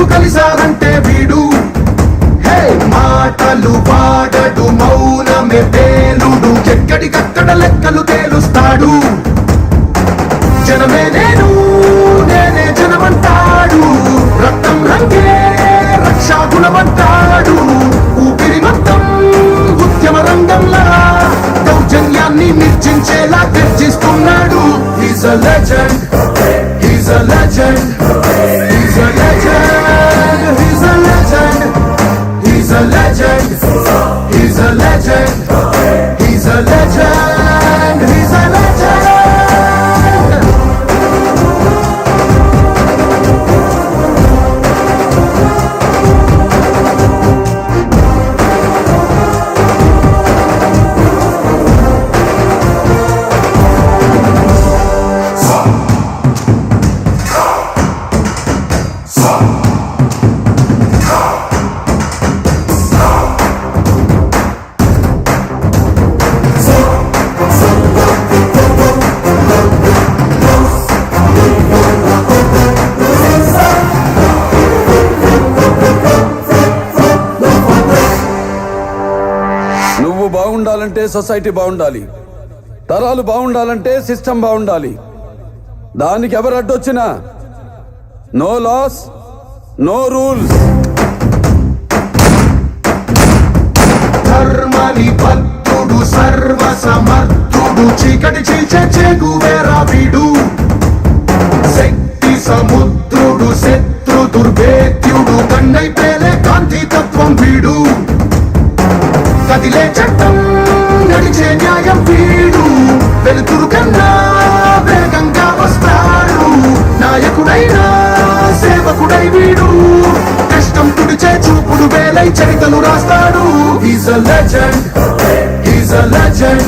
నువ్వు కలిసావంటే వీడు. హే మాటలు వాడడు మౌనమే పేలుడు, ఎక్కడికక్కడ లెక్కలు తేలుస్తాడు. జనమే నేను నేనే జనమంటాడు, రక్తం రంగే రక్షా గుణమంటాడు. ఊపిరి మొత్తం ఉద్యమ రంగంలా దౌర్జన్యాన్ని నిర్జించేలా గర్జిస్తున్నాడు. He's a legend, he's a legend, he's a legend, he's a legend, he's a legend, he's a legend, he's a legend, he's a legend. నువ్వు బాగుండాలంటే సొసైటీ బాగుండాలి, తరాలు బాగుండాలంటే సిస్టమ్ బాగుండాలి. దానికి ఎవరు అడ్డొచ్చినా నో లాస్ నో రూల్స్. ధర్మని భక్తుడు సర్వ సమర్థుడు, చీకటి చీల్చే చేగువేరా వీడు. శక్తి సముద్రుడు శత్రు దుర్భేద్యుడు, కన్నై పేలే కాంతి తత్వం వీడు. కదిలే చట్టం నడిచే న్యాయం వీడు, వెలుతురు కన్నా వేగంగా వస్తాడు. నాయకుడైనా సేవకుడై వీడు, కష్టం తుడిచే చూపుడు వేలై చరితలు రాస్తాడు. He's a legend, he's a legend.